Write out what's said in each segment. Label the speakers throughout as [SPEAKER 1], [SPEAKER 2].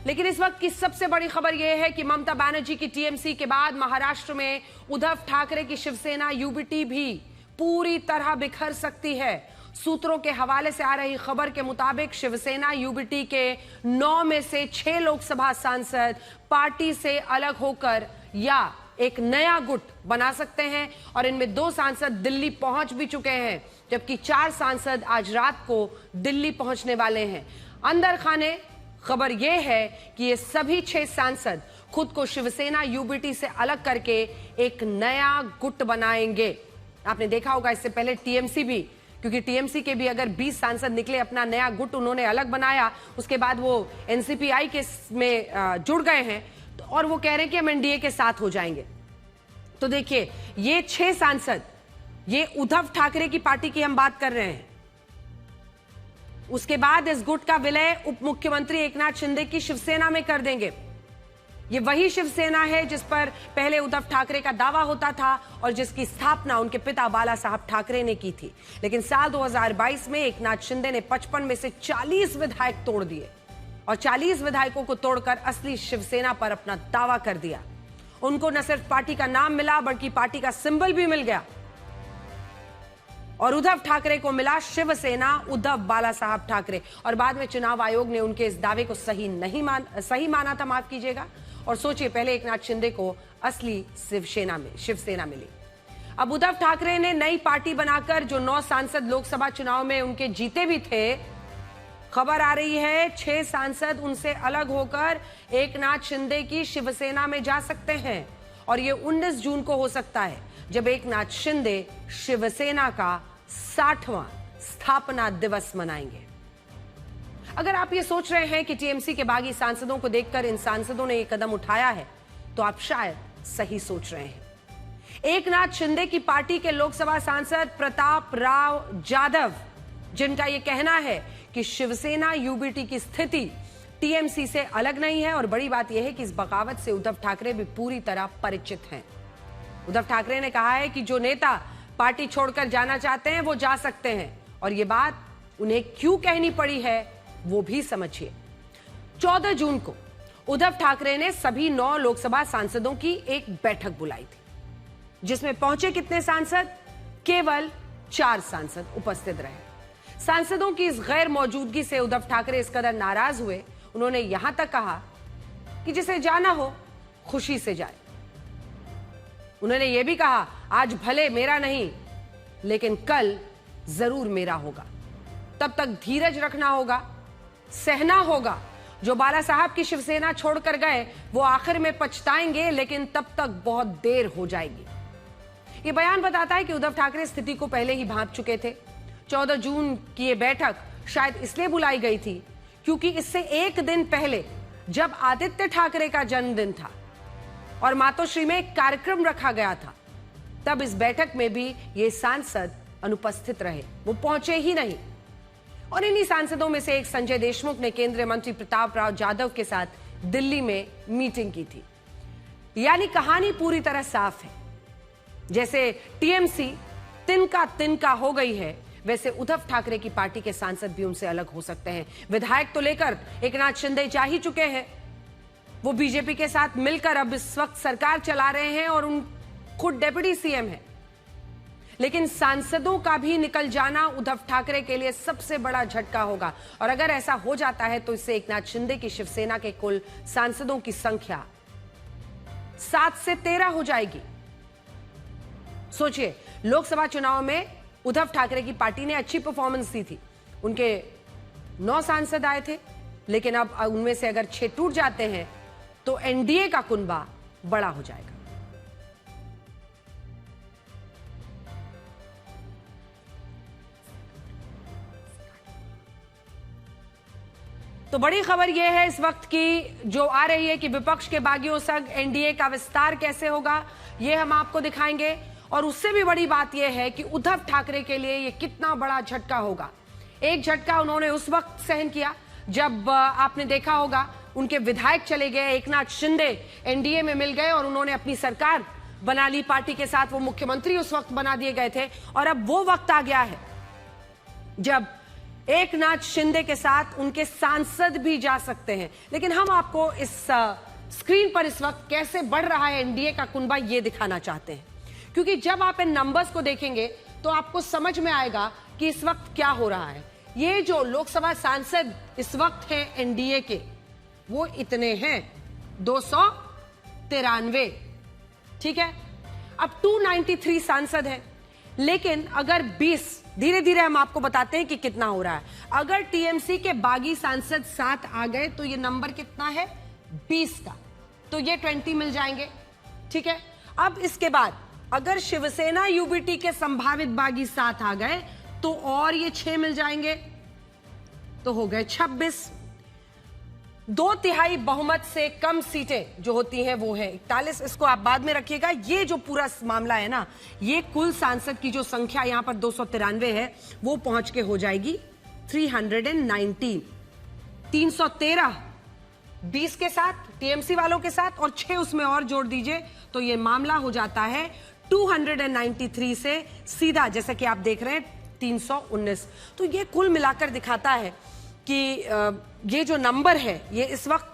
[SPEAKER 1] लेकिन इस वक्त की सबसे बड़ी खबर यह है कि ममता बनर्जी की टीएमसी के बाद महाराष्ट्र में उद्धव ठाकरे की शिवसेना यूबीटी भी पूरी तरह बिखर सकती है। सूत्रों के हवाले से आ रही खबर के मुताबिक शिवसेना यूबीटी के 9 में से 6 लोकसभा सांसद पार्टी से अलग होकर या एक नया गुट बना सकते हैं और इनमें 2 सांसद दिल्ली पहुंच भी चुके हैं, जबकि 4 सांसद आज रात को दिल्ली पहुंचने वाले हैं। अंदर खाने खबर यह है कि ये सभी 6 सांसद खुद को शिवसेना यूबीटी से अलग करके एक नया गुट बनाएंगे। आपने देखा होगा इससे पहले टीएमसी भी, क्योंकि टीएमसी के भी अगर 20 सांसद निकले, अपना नया गुट उन्होंने अलग बनाया, उसके बाद वो एनसीपीआई के में जुड़ गए हैं और वो कह रहे हैं कि हम एनडीए के साथ हो जाएंगे। तो देखिए, ये 6 सांसद, ये उद्धव ठाकरे की पार्टी की हम बात कर रहे हैं। उसके बाद इस गुट का विलय उप मुख्यमंत्री एकनाथ शिंदे की शिवसेना में कर देंगे। ये वही शिवसेना है जिस पर पहले उद्धव ठाकरे का दावा होता था और जिसकी स्थापना उनके पिता बाला साहब ठाकरे ने की थी। लेकिन साल 2022 में एकनाथ शिंदे ने 55 में से 40 विधायक तोड़ दिए और 40 विधायकों को तोड़कर असली शिवसेना पर अपना दावा कर दिया। उनको न सिर्फ पार्टी का नाम मिला बल्कि पार्टी का सिंबल भी मिल गया और उद्धव ठाकरे को मिला शिवसेना उद्धव बाला साहब ठाकरे। और बाद में चुनाव आयोग ने उनके इस दावे को सही माना था, माफ कीजिएगा। और सोचिए, पहले एकनाथ शिंदे को असली शिवसेना मिली। अब उद्धव ठाकरे ने नई पार्टी बनाकर जो 9 सांसद लोकसभा चुनाव में उनके जीते भी थे, खबर आ रही है 6 सांसद उनसे अलग होकर एकनाथ शिंदे की शिवसेना में जा सकते हैं और ये 19 जून को हो सकता है, जब एकनाथ शिंदे शिवसेना का 60वां स्थापना दिवस मनाएंगे। अगर आप ये सोच रहे हैं कि टीएमसी के बागी सांसदों को देखकर इन सांसदों ने ये कदम उठाया है, तो आप शायद सही सोच रहे हैं। एकनाथ शिंदे की पार्टी के लोकसभा सांसद प्रताप राव जाधव, जिनका यह कहना है कि शिवसेना यूबीटी की स्थिति टीएमसी से अलग नहीं है, और बड़ी बात यह है कि इस बगावत से उद्धव ठाकरे भी पूरी तरह परिचित हैं। उद्धव ठाकरे ने कहा है कि जो नेता पार्टी छोड़कर जाना चाहते हैं वो जा सकते हैं, और ये बात उन्हें क्यों कहनी पड़ी है वो भी समझिए। 14 जून को उद्धव ठाकरे ने सभी 9 लोकसभा सांसदों की एक बैठक बुलाई थी, जिसमें पहुंचे कितने सांसद? केवल 4 सांसद उपस्थित रहे। सांसदों की इस गैर मौजूदगी से उद्धव ठाकरे इस कदर नाराज हुए, उन्होंने यहां तक कहा कि जिसे जाना हो खुशी से जाए। उन्होंने यह भी कहा, आज भले मेरा नहीं लेकिन कल जरूर मेरा होगा। तब तक धीरज रखना होगा, सहना होगा। जो बाला साहब की शिवसेना छोड़कर गए वो आखिर में पछताएंगे, लेकिन तब तक बहुत देर हो जाएगी। ये बयान बताता है कि उद्धव ठाकरे स्थिति को पहले ही भांप चुके थे। 14 जून की ये बैठक शायद इसलिए बुलाई गई थी क्योंकि इससे एक दिन पहले, जब आदित्य ठाकरे का जन्मदिन था और मातोश्री में एक कार्यक्रम रखा गया था, तब इस बैठक में भी ये सांसद अनुपस्थित रहे, वो पहुंचे ही नहीं। और इन्हीं सांसदों में से एक संजय देशमुख ने केंद्रीय मंत्री प्रताप राव जाधव के साथ दिल्ली में मीटिंग की थी। यानी कहानी पूरी तरह साफ है। जैसे टीएमसी तिनका हो गई है, वैसे उद्धव ठाकरे की पार्टी के सांसद भी उनसे अलग हो सकते हैं। विधायक तो लेकर एकनाथ शिंदे जा ही चुके हैं, वो बीजेपी के साथ मिलकर अब इस वक्त सरकार चला रहे हैं और उन खुद डेप्यूटी सीएम है। लेकिन सांसदों का भी निकल जाना उद्धव ठाकरे के लिए सबसे बड़ा झटका होगा, और अगर ऐसा हो जाता है तो इससे एकनाथ शिंदे की शिवसेना के कुल सांसदों की संख्या 7 से 13 हो जाएगी। सोचिए, लोकसभा चुनाव में उद्धव ठाकरे की पार्टी ने अच्छी परफॉर्मेंस दी थी, उनके 9 सांसद आए थे, लेकिन अब उनमें से अगर 6 टूट जाते हैं तो एनडीए का कुनबा बड़ा हो जाएगा। तो बड़ी खबर यह है इस वक्त की जो आ रही है कि विपक्ष के बागियों संग एनडीए का विस्तार कैसे होगा, यह हम आपको दिखाएंगे। और उससे भी बड़ी बात यह है कि उद्धव ठाकरे के लिए यह कितना बड़ा झटका होगा। एक झटका उन्होंने उस वक्त सहन किया जब आपने देखा होगा उनके विधायक चले गए, एकनाथ शिंदे एनडीए में मिल गए और उन्होंने अपनी सरकार बना ली पार्टी के साथ, वो मुख्यमंत्री उस वक्त बना दिए गए थे। और अब वो वक्त आ गया है जब एकनाथ शिंदे के साथ उनके सांसद भी जा सकते हैं। लेकिन हम आपको इस स्क्रीन पर इस वक्त कैसे बढ़ रहा है एनडीए का कुनबा ये दिखाना चाहते हैं, क्योंकि जब आप इन नंबर्स को देखेंगे तो आपको समझ में आएगा कि इस वक्त क्या हो रहा है। ये जो लोकसभा सांसद इस वक्त हैं एनडीए के, वो इतने हैं 293, ठीक है। अब 293 सांसद हैं, लेकिन अगर 20, धीरे धीरे हम आपको बताते हैं कि कितना हो रहा है। अगर टीएमसी के बागी सांसद 7 आ गए तो ये नंबर कितना है 20 का, तो ये 20 मिल जाएंगे, ठीक है। अब इसके बाद अगर शिवसेना यूबीटी के संभावित बागी 7 आ गए तो और ये 6 मिल जाएंगे, तो हो गए 26। 2/3 बहुमत से कम सीटें जो होती हैं वो है 41। इसको आप बाद में रखिएगा। ये जो पूरा मामला है ना, ये कुल सांसद की जो संख्या यहां पर 293 है वो पहुंच के हो जाएगी 319। 313 20 के साथ, टीएमसी वालों के साथ, और 6 उसमें और जोड़ दीजिए तो ये मामला हो जाता है 293 से सीधा, जैसे कि आप देख रहे हैं 319। तो ये कुल मिलाकर दिखाता है कि ये जो नंबर है ये इस वक्त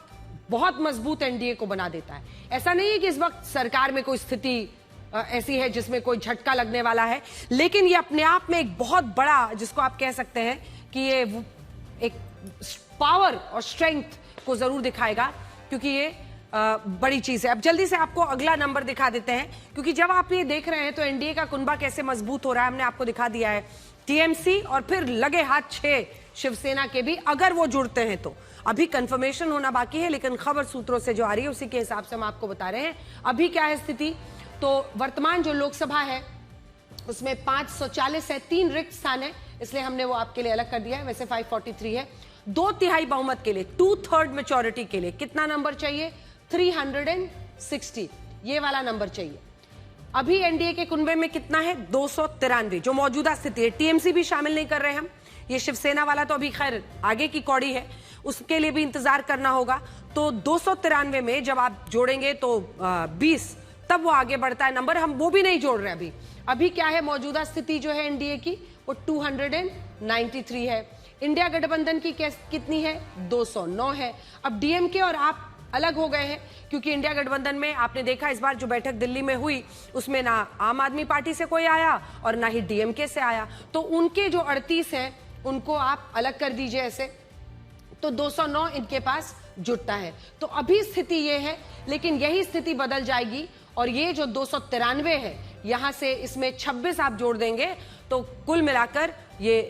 [SPEAKER 1] बहुत मजबूत एनडीए को बना देता है। ऐसा नहीं है कि इस वक्त सरकार में कोई स्थिति ऐसी है जिसमें कोई झटका लगने वाला है, लेकिन ये अपने आप में एक बहुत बड़ा, जिसको आप कह सकते हैं कि ये एक पावर और स्ट्रेंथ को जरूर दिखाएगा, क्योंकि ये बड़ी चीज है। अब जल्दी से आपको अगला नंबर दिखा देते हैं, क्योंकि जब आप ये देख रहे हैं तो एनडीए का कुनबा कैसे मजबूत हो रहा है हमने आपको दिखा दिया है। टीएमसी और फिर लगे हाथ 6 शिवसेना के भी, अगर वो जुड़ते हैं तो। अभी कंफर्मेशन होना बाकी है, लेकिन खबर सूत्रों से जो आ रही है उसी के हिसाब से हम आपको बता रहे हैं अभी क्या है स्थिति। तो वर्तमान जो लोकसभा है उसमें 540 है, 3 रिक्त स्थान है, इसलिए हमने वो आपके लिए अलग कर दिया है। वैसे 543 है। 2/3 बहुमत के लिए, 2/3 मेजॉरिटी के लिए कितना नंबर चाहिए? 360, ये वाला नंबर चाहिए। अभी एनडीए के कुनबे में कितना है? 293, जो मौजूदा स्थिति है। टीएमसी भी शामिल नहीं कर रहे हम, ये शिवसेना वाला तो अभी खैर आगे की कौड़ी है, उसके लिए भी इंतजार करना होगा। तो 293 में जब आप जोड़ेंगे तो 20, तब वो आगे बढ़ता है नंबर। हम वो भी नहीं जोड़ रहे अभी। अभी क्या है मौजूदा स्थिति जो है एनडीए की, वो 293 है। इंडिया गठबंधन की कितनी है? 209 है। अब डीएमके और आप अलग हो गए हैं, क्योंकि इंडिया गठबंधन में आपने देखा इस बार जो बैठक दिल्ली में हुई उसमें ना आम आदमी पार्टी से कोई आया और ना ही डीएमके से आया, तो उनके जो 38 हैं उनको आप अलग कर दीजिए ऐसे, तो 209 इनके पास जुटता है। तो अभी स्थिति ये है, लेकिन यही स्थिति बदल जाएगी और ये जो 293 है यहां से इसमें 26 आप जोड़ देंगे तो कुल मिलाकर ये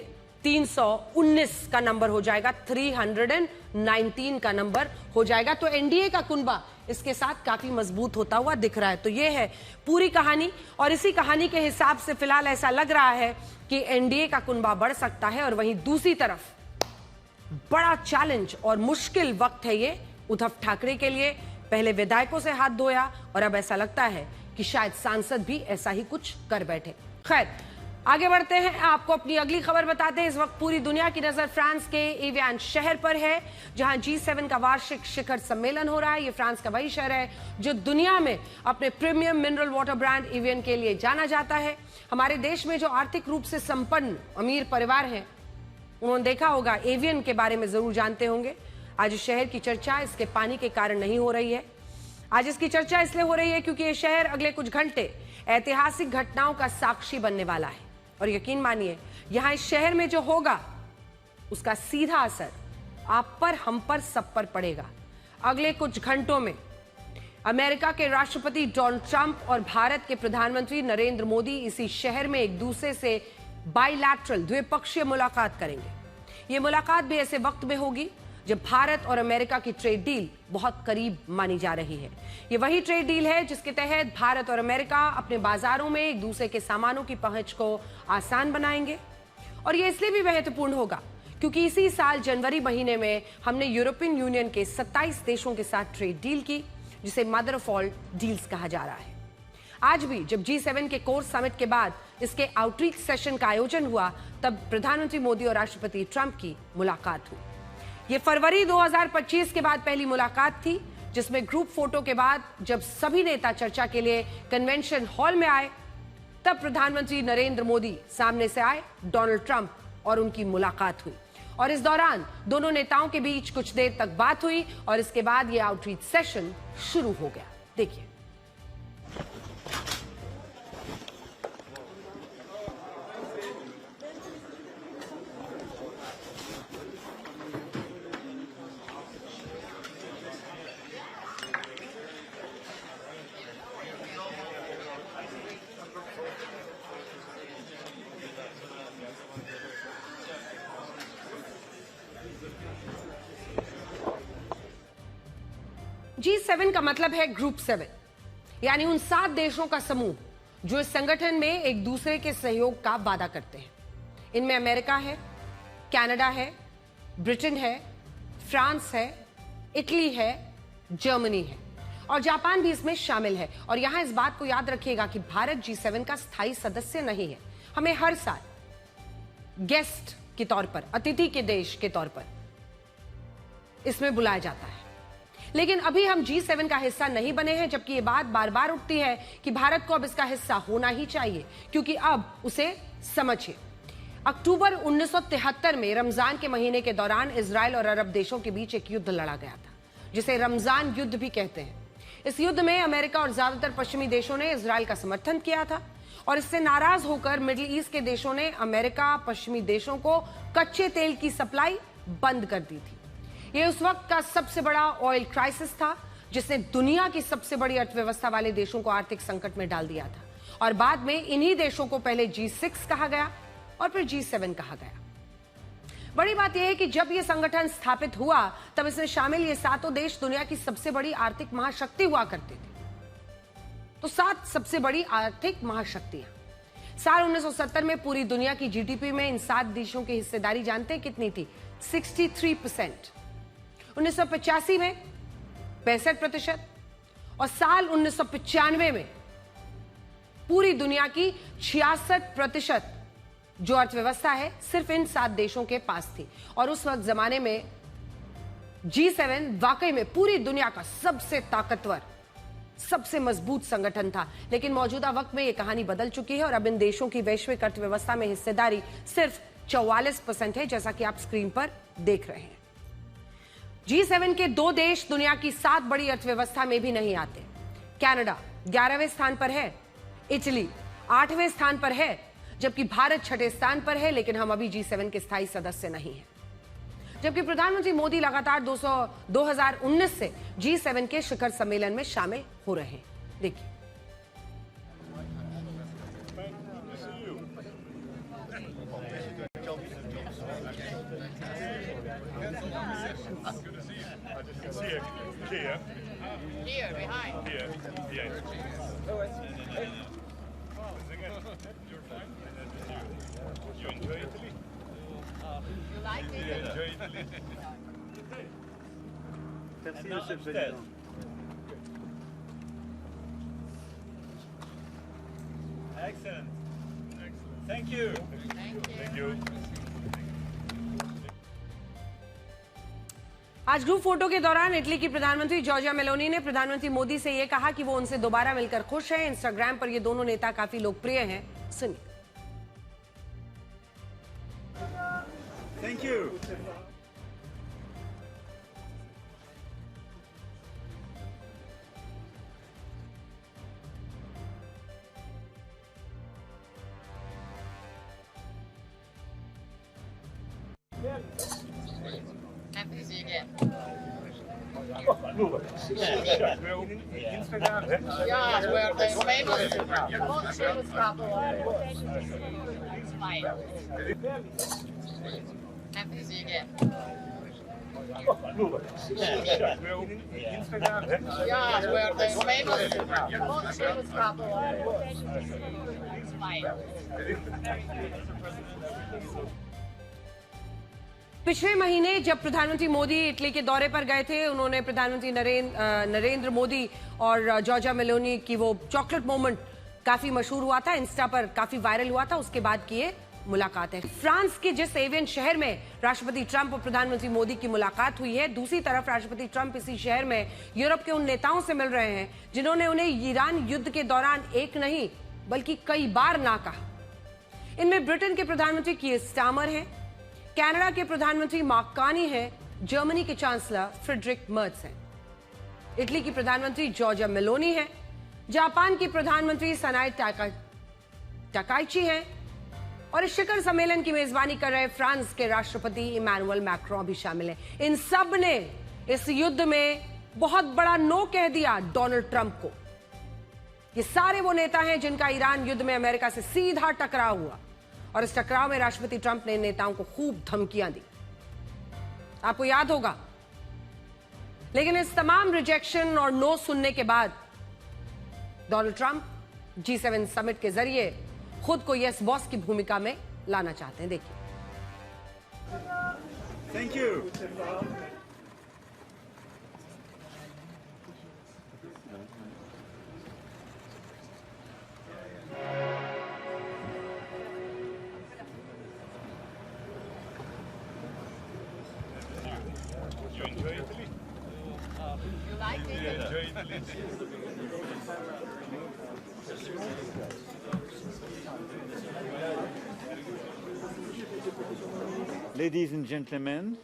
[SPEAKER 1] 319 का नंबर हो जाएगा, 319 का नंबर हो जाएगा। तो एनडीए का कुनबा इसके साथ काफी मजबूत होता हुआ दिख रहा है। तो ये है पूरी कहानी, और इसी कहानी के हिसाब से फिलहाल ऐसा लग रहा है कि एनडीए का कुनबा बढ़ सकता है। और वहीं दूसरी तरफ बड़ा चैलेंज और मुश्किल वक्त है ये उद्धव ठाकरे के लिए। पहले विधायकों से हाथ धोया और अब ऐसा लगता है कि शायद सांसद भी ऐसा ही कुछ कर बैठे। खैर, आगे बढ़ते हैं, आपको अपनी अगली खबर बताते हैं। इस वक्त पूरी दुनिया की नजर फ्रांस के एवियन शहर पर है, जहां G7 का वार्षिक शिखर सम्मेलन हो रहा है। ये फ्रांस का वही शहर है जो दुनिया में अपने premium mineral water brand avian के लिए जाना जाता है। हमारे देश में जो आर्थिक रूप से संपन्न अमीर परिवार हैं, उन्होंने देखा होगा, एवियन के बारे में जरूर जानते होंगे। आज इस शहर की चर्चा इसके पानी के कारण नहीं हो रही है। आज इसकी चर्चा इसलिए हो रही है क्योंकि ये शहर अगले कुछ घंटे ऐतिहासिक घटनाओं का साक्षी बनने वाला है। और यकीन मानिए, यहां इस शहर में जो होगा उसका सीधा असर आप पर, हम पर, सब पर पड़ेगा। अगले कुछ घंटों में अमेरिका के राष्ट्रपति डोनाल्ड ट्रंप और भारत के प्रधानमंत्री नरेंद्र मोदी इसी शहर में एक दूसरे से बाइलैटरल, द्विपक्षीय मुलाकात करेंगे। ये मुलाकात भी ऐसे वक्त में होगी जब भारत और अमेरिका की ट्रेड डील बहुत करीब मानी जा रही है। ये वही ट्रेड डील है जिसके तहत भारत और अमेरिका अपने बाजारों में एक दूसरे के सामानों की पहुंच को आसान बनाएंगे। और ये इसलिए भी महत्वपूर्ण होगा क्योंकि इसी साल जनवरी महीने में हमने यूरोपियन यूनियन के 27 देशों के साथ ट्रेड डील की, जिसे मदर ऑफ ऑल डील्स कहा जा रहा है। आज भी जब G7 के कोर समिट के बाद इसके आउटरीच सेशन का आयोजन हुआ, तब प्रधानमंत्री मोदी और राष्ट्रपति ट्रंप की मुलाकात हुई। ये फरवरी 2025 के बाद पहली मुलाकात थी, जिसमें ग्रुप फोटो के बाद जब सभी नेता चर्चा के लिए कन्वेंशन हॉल में आए, तब प्रधानमंत्री नरेंद्र मोदी सामने से आए, डोनाल्ड ट्रंप और उनकी मुलाकात हुई। और इस दौरान दोनों नेताओं के बीच कुछ देर तक बात हुई और इसके बाद यह आउटरीच सेशन शुरू हो गया। देखिए। G7 का मतलब है ग्रुप 7, यानी उन 7 देशों का समूह जो इस संगठन में एक दूसरे के सहयोग का वादा करते हैं। इनमें अमेरिका है, कनाडा है, ब्रिटेन है, फ्रांस है, इटली है, जर्मनी है और जापान भी इसमें शामिल है। और यहां इस बात को याद रखिएगा कि भारत G7 का स्थायी सदस्य नहीं है। हमें हर साल गेस्ट के तौर पर, अतिथि के देश के तौर पर इसमें बुलाया जाता है, लेकिन अभी हम G7 का हिस्सा नहीं बने हैं, जबकि ये बात बार बार उठती है कि भारत को अब इसका हिस्सा होना ही चाहिए, क्योंकि अब उसे समझिए। अक्टूबर 1973 में रमजान के महीने के दौरान इजराइल और अरब देशों के बीच एक युद्ध लड़ा गया था, जिसे रमजान युद्ध भी कहते हैं। इस युद्ध में अमेरिका और ज्यादातर पश्चिमी देशों ने इजराइल का समर्थन किया था और इससे नाराज होकर मिडिल ईस्ट के देशों ने अमेरिका, पश्चिमी देशों को कच्चे तेल की सप्लाई बंद कर दी थी। यह उस वक्त का सबसे बड़ा ऑयल क्राइसिस था, जिसने दुनिया की सबसे बड़ी अर्थव्यवस्था वाले देशों को आर्थिक संकट में डाल दिया था और बाद में इन्हीं देशों को पहले G6 कहा गया और फिर G7 कहा गया। बड़ी बात यह है कि जब यह संगठन स्थापित हुआ तब इसमें शामिल ये 7 देश दुनिया की सबसे बड़ी आर्थिक महाशक्ति हुआ करते थे। तो 7 सबसे बड़ी आर्थिक महाशक्तियां। साल 1970 में पूरी दुनिया की जीडीपी में इन 7 देशों की हिस्सेदारी जानते हैं कितनी थी? 63%। 1985 में 65% और साल 1995 में पूरी दुनिया की 66% जो अर्थव्यवस्था है सिर्फ इन 7 देशों के पास थी। और उस वक्त जमाने में G7 वाकई में पूरी दुनिया का सबसे ताकतवर, सबसे मजबूत संगठन था। लेकिन मौजूदा वक्त में यह कहानी बदल चुकी है और अब इन देशों की वैश्विक अर्थव्यवस्था में हिस्सेदारी सिर्फ 44% है, जैसा कि आप स्क्रीन पर देख रहे हैं। G7 के 2 देश दुनिया की 7 बड़ी अर्थव्यवस्था में भी नहीं आते। कनाडा 11वें स्थान पर है, इटली 8वें स्थान पर है, जबकि भारत 6ठे स्थान पर है। लेकिन हम अभी G7 के स्थायी सदस्य नहीं हैं। जबकि प्रधानमंत्री मोदी लगातार 2019 से G7 के शिखर सम्मेलन में शामिल हो रहे हैं। देखिए।
[SPEAKER 2] Here, behind.
[SPEAKER 3] Here. You enjoy Italy?
[SPEAKER 2] You like it?
[SPEAKER 3] You enjoy Italy?
[SPEAKER 4] Merci, Monsieur le Président.
[SPEAKER 3] Excellent. Thank you. Thank you.
[SPEAKER 1] आज ग्रुप फोटो के दौरान इटली की प्रधानमंत्री जॉर्जिया मेलोनी ने प्रधानमंत्री मोदी से यह कहा कि वो उनसे दोबारा मिलकर खुश हैं। इंस्टाग्राम पर ये दोनों नेता काफी लोकप्रिय हैं। सुनिए।
[SPEAKER 4] Thank you.
[SPEAKER 2] Happy to see you again. Ja, where the famous couple. Smile. Happy to see you again. Ja, where the famous couple. Smile.
[SPEAKER 1] पिछले महीने जब प्रधानमंत्री मोदी इटली के दौरे पर गए थे, उन्होंने प्रधानमंत्री नरेंद्र मोदी और जॉर्जिया मेलोनी की वो चॉकलेट मोमेंट काफी मशहूर हुआ था, इंस्टा पर काफी वायरल हुआ था। उसके बाद की ये मुलाकात है। फ्रांस के जिस एवियन शहर में राष्ट्रपति ट्रंप और प्रधानमंत्री मोदी की मुलाकात हुई है, दूसरी तरफ राष्ट्रपति ट्रंप इसी शहर में यूरोप के उन नेताओं से मिल रहे हैं जिन्होंने उन्हें ईरान युद्ध के दौरान एक नहीं बल्कि कई बार ना कहा। इनमें ब्रिटेन के प्रधानमंत्री कीर स्टारमर हैं, कनाडा के प्रधानमंत्री मार्क कार्नी हैं, जर्मनी के चांसलर फ्रेडरिक मर्ज हैं, इटली की प्रधानमंत्री जॉर्जिया मेलोनी हैं, जापान की प्रधानमंत्री सनाए टाकाइची हैं और इस शिखर सम्मेलन की मेजबानी कर रहे फ्रांस के राष्ट्रपति इमैनुअल मैक्रों भी शामिल हैं। इन सब ने इस युद्ध में बहुत बड़ा नो कह दिया डोनाल्ड ट्रंप को। ये सारे वो नेता हैं जिनका ईरान युद्ध में अमेरिका से सीधा टकराव हुआ और इस टकराव में राष्ट्रपति ट्रंप ने नेताओं को खूब धमकियां दी, आपको याद होगा। लेकिन इस तमाम रिजेक्शन और नो सुनने के बाद डोनाल्ड ट्रंप G7 समिट के जरिए खुद को यस बॉस की भूमिका में लाना चाहते हैं। देखिए।
[SPEAKER 4] Thank you.
[SPEAKER 3] You enjoy Italy?
[SPEAKER 2] You like
[SPEAKER 3] You
[SPEAKER 2] it?
[SPEAKER 3] enjoy Italy?
[SPEAKER 4] Ladies and gentlemen.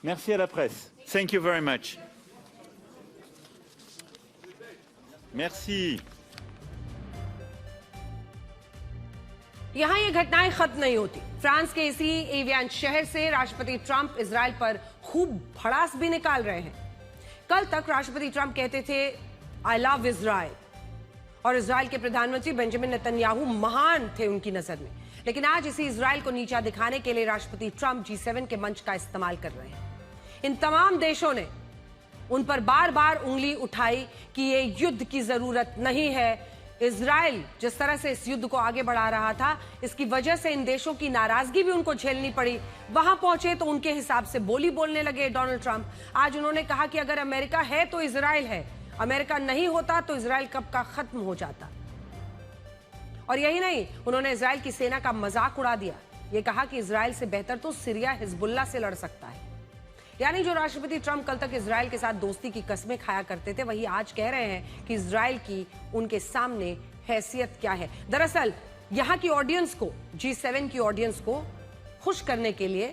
[SPEAKER 4] Merci à la presse. Thank you very much. Merci.
[SPEAKER 1] यहां ये घटनाएं खत्म नहीं होती। फ्रांस के इसी एवियन शहर से राष्ट्रपति ट्रंप इजराइल पर खूब भड़ास भी निकाल रहे हैं। कल तक राष्ट्रपति ट्रंप कहते थे आई लव इजराइल और इजराइल के प्रधानमंत्री बेंजामिन नेतन्याहू महान थे उनकी नजर में। लेकिन आज इसी इजराइल को नीचा दिखाने के लिए राष्ट्रपति ट्रंप G7 के मंच का इस्तेमाल कर रहे हैं। इन तमाम देशों ने उन पर बार बार उंगली उठाई कि ये युद्ध की जरूरत नहीं है। इजराइल जिस तरह से इस युद्ध को आगे बढ़ा रहा था, इसकी वजह से इन देशों की नाराजगी भी उनको झेलनी पड़ी। वहां पहुंचे तो उनके हिसाब से बोली बोलने लगे डोनाल्ड ट्रंप। आज उन्होंने कहा कि अगर अमेरिका है तो इजराइल है, अमेरिका नहीं होता तो इजराइल कब का खत्म हो जाता। और यही नहीं, उन्होंने इजराइल की सेना का मजाक उड़ा दिया। ये कहा कि इजराइल से बेहतर तो सीरिया हिजबुल्लाह से लड़ सकता है। यानी जो राष्ट्रपति ट्रंप कल तक इजराइल के साथ दोस्ती की कस्में खाया करते थे, वही आज कह रहे हैं कि इजराइल की उनके सामने हैसियत क्या है। दरअसल यहां की ऑडियंस को, G7 की ऑडियंस को खुश करने के लिए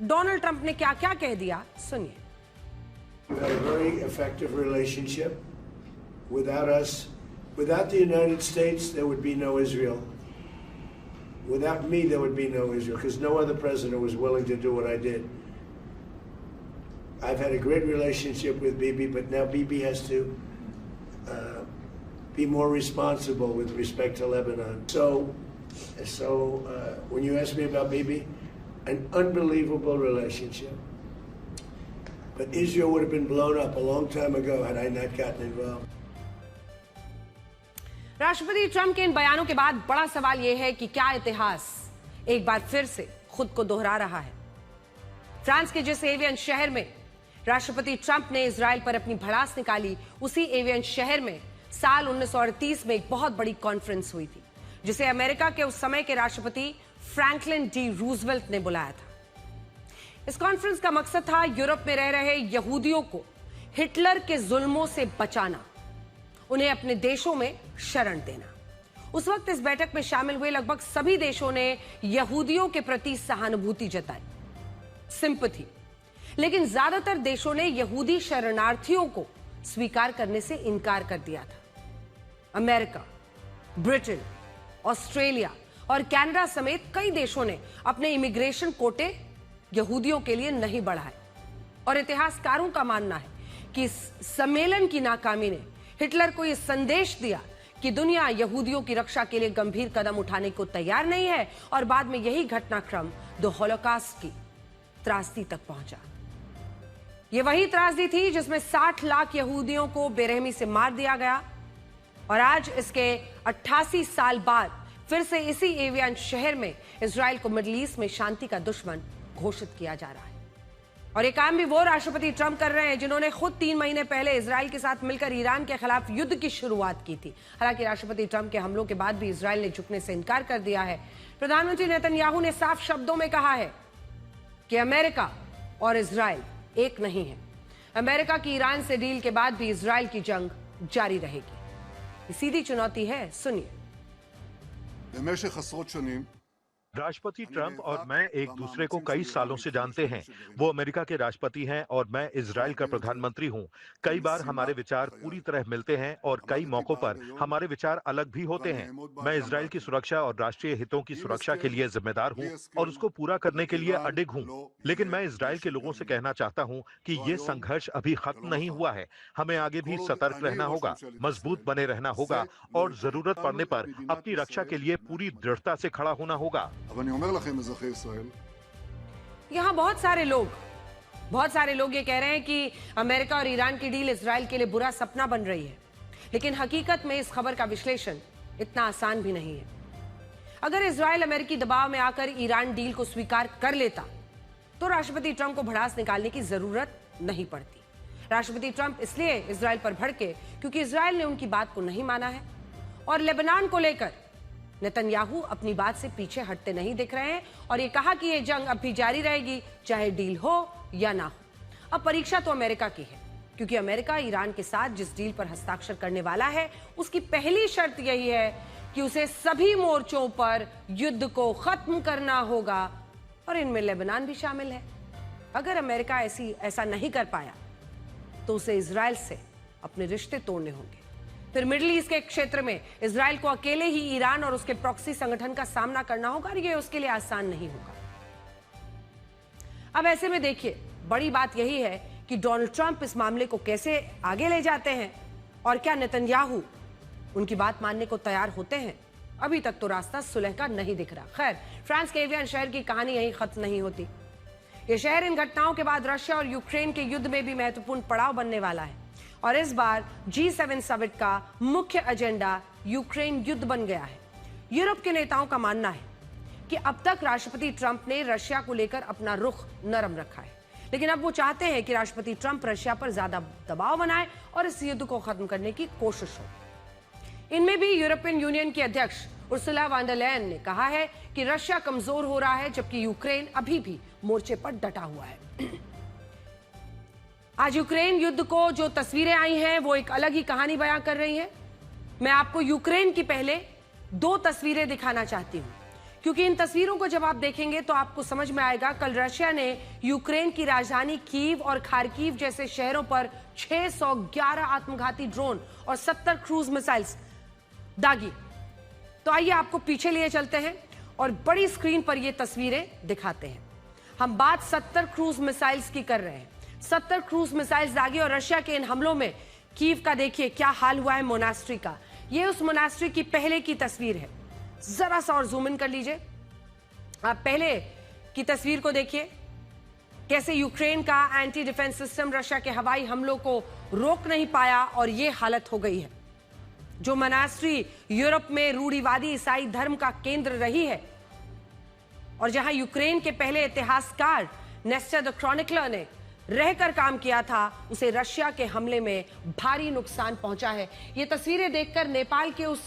[SPEAKER 1] डोनाल्ड ट्रंप ने क्या क्या कह दिया, सुनिए।
[SPEAKER 5] A very effective relationship. Without us, without the United States, there would be no Israel. Without me, there would be no Israel, because no other president was willing to do what I did. I've had a great relationship with Bibi, but now Bibi has to be more responsible with respect to Lebanon. So when you ask me about Bibi, an unbelievable relationship. But Israel would have been blown up a long time ago had I not gotten involved.
[SPEAKER 1] राष्ट्रपति Trump के इन बयानों के बाद बड़ा सवाल यह है कि क्या इतिहास एक बार फिर से खुद को दोहरा रहा है। फ्रांस के जिस एवियन शहर में राष्ट्रपति ट्रंप ने इजराइल पर अपनी भड़ास निकाली, उसी एवियन शहर में साल 1938 में एक बहुत बड़ी कॉन्फ्रेंस हुई थी, जिसे अमेरिका के उस समय के राष्ट्रपति फ्रैंकलिन डी रूजवेल्ट ने बुलाया था। इस कॉन्फ्रेंस का मकसद था यूरोप में रह रहे यहूदियों को हिटलर के जुल्मों से बचाना, उन्हें अपने देशों में शरण देना। उस वक्त इस बैठक में शामिल हुए लगभग सभी देशों ने यहूदियों के प्रति सहानुभूति जताई, सिंपैथी। लेकिन ज्यादातर देशों ने यहूदी शरणार्थियों को स्वीकार करने से इनकार कर दिया था। अमेरिका, ब्रिटेन, ऑस्ट्रेलिया और कनाडा समेत कई देशों ने अपने इमिग्रेशन कोटे यहूदियों के लिए नहीं बढ़ाए। और इतिहासकारों का मानना है कि इस सम्मेलन की नाकामी ने हिटलर को यह संदेश दिया कि दुनिया यहूदियों की रक्षा के लिए गंभीर कदम उठाने को तैयार नहीं है। और बाद में यही घटनाक्रम द होलोकॉस्ट की त्रासदी तक पहुंचा। यह वही त्रासदी थी जिसमें 60 लाख यहूदियों को बेरहमी से मार दिया गया। और आज इसके 88 साल बाद फिर से इसी एवियन शहर में इजराइल को मिडिल ईस्ट में शांति का दुश्मन घोषित किया जा रहा है। और ये काम भी वो राष्ट्रपति ट्रंप कर रहे हैं जिन्होंने खुद 3 महीने पहले इजराइल के साथ मिलकर ईरान के खिलाफ युद्ध की शुरुआत की थी। हालांकि राष्ट्रपति ट्रंप के हमलों के बाद भी इजराइल ने झुकने से इनकार कर दिया है। प्रधानमंत्री नेतन्याहू ने साफ शब्दों में कहा है कि अमेरिका और इजराइल एक नहीं है। अमेरिका की ईरान से डील के बाद भी इजराइल की जंग जारी रहेगी। ये सीधी चुनौती है, सुनिए।
[SPEAKER 6] במשך עשרות שנים राष्ट्रपति ट्रंप और मैं एक दूसरे को कई सालों से जानते हैं। वो अमेरिका के राष्ट्रपति हैं और मैं इजराइल का प्रधानमंत्री हूं। कई बार हमारे विचार पूरी तरह मिलते हैं और कई मौकों पर हमारे विचार अलग भी होते हैं। मैं इजराइल की सुरक्षा और राष्ट्रीय हितों की सुरक्षा के लिए जिम्मेदार हूं और उसको पूरा करने के लिए अडिग हूं। लेकिन मैं इजराइल के लोगों से कहना चाहता हूं कि ये संघर्ष अभी खत्म नहीं हुआ है। हमें आगे भी सतर्क रहना होगा, मजबूत बने रहना होगा और जरूरत पड़ने पर अपनी रक्षा के लिए पूरी दृढ़ता से खड़ा होना होगा।
[SPEAKER 1] यहां बहुत सारे लोग ये कह रहे हैं कि अमेरिका और ईरान की डील इजराइल के लिए बुरा सपना बन रही है। लेकिन हकीकत में इस खबर का विश्लेषण इतना आसान भी नहीं है। अगर इजराइल अमेरिकी दबाव में आकर ईरान डील को स्वीकार कर लेता तो राष्ट्रपति ट्रंप को भड़ास निकालने की जरूरत नहीं पड़ती। राष्ट्रपति ट्रंप इसलिए इजराइल पर भड़के क्योंकि इजराइल ने उनकी बात को नहीं माना है और लेबनान को लेकर नेतन्याहू अपनी बात से पीछे हटते नहीं दिख रहे हैं और ये कहा कि ये जंग अब भी जारी रहेगी, चाहे डील हो या ना हो। अब परीक्षा तो अमेरिका की है क्योंकि अमेरिका ईरान के साथ जिस डील पर हस्ताक्षर करने वाला है उसकी पहली शर्त यही है कि उसे सभी मोर्चों पर युद्ध को खत्म करना होगा और इनमें लेबनान भी शामिल है। अगर अमेरिका ऐसा नहीं कर पाया तो उसे इजराइल से अपने रिश्ते तोड़ने होंगे। फिर मिडिल ईस्ट के क्षेत्र में इजराइल को अकेले ही ईरान और उसके प्रॉक्सी संगठन का सामना करना होगा और ये उसके लिए आसान नहीं होगा। अब ऐसे में देखिए, बड़ी बात यही है कि डोनाल्ड ट्रंप इस मामले को कैसे आगे ले जाते हैं और क्या नेतन्याहू उनकी बात मानने को तैयार होते हैं। अभी तक तो रास्ता सुलह का नहीं दिख रहा। खैर, फ्रांस के एवियन शहर की कहानी यहीं खत्म नहीं होती। यह शहर इन घटनाओं के बाद रशिया और यूक्रेन के युद्ध में भी महत्वपूर्ण पड़ाव बनने वाला है और इस बार G7 समिट का मुख्य एजेंडा यूक्रेन युद्ध बन गया है। यूरोप के नेताओं का मानना है कि अब तक राष्ट्रपति ट्रंप ने रशिया को लेकर अपना रुख नरम रखा है, लेकिन अब वो चाहते हैं कि राष्ट्रपति ट्रंप रशिया पर ज्यादा दबाव बनाए और इस युद्ध को खत्म करने की कोशिश हो। इनमें भी यूरोपियन यूनियन की अध्यक्ष उर्सुला वॉन डर लेयन ने कहा है कि रशिया कमजोर हो रहा है जबकि यूक्रेन अभी भी मोर्चे पर डटा हुआ है। आज यूक्रेन युद्ध को जो तस्वीरें आई हैं वो एक अलग ही कहानी बयां कर रही हैं। मैं आपको यूक्रेन की पहले 2 तस्वीरें दिखाना चाहती हूं क्योंकि इन तस्वीरों को जब आप देखेंगे तो आपको समझ में आएगा। कल रशिया ने यूक्रेन की राजधानी कीव और खार्किव जैसे शहरों पर 611 आत्मघाती ड्रोन और 70 क्रूज मिसाइल्स दागी। तो आइए आपको पीछे लिए चलते हैं और बड़ी स्क्रीन पर ये तस्वीरें दिखाते हैं। हम बात 70 क्रूज मिसाइल्स की कर रहे हैं। 70 क्रूज मिसाइल्स दागी और रशिया के इन हमलों में कीव का देखिए क्या हाल हुआ है मोनास्ट्री का। ये उस मोनास्ट्री की पहले की तस्वीर है। जरा सा और जूम इन कर लीजिए। आप पहले की तस्वीर को देखिए कैसे यूक्रेन का एंटी डिफेंस सिस्टम रशिया के हवाई हमलों को रोक नहीं पाया और ये हालत हो गई है। जो मोनास्ट्री यूरोप में रूढ़िवादी ईसाई धर्म का केंद्र रही है और जहां यूक्रेन के पहले इतिहासकार नेस्टर द क्रॉनिकलर ने रहकर काम किया था, उसे रशिया के हमले में भारी नुकसान पहुंचा है। ये तस्वीरें देखकर नेपाल के उस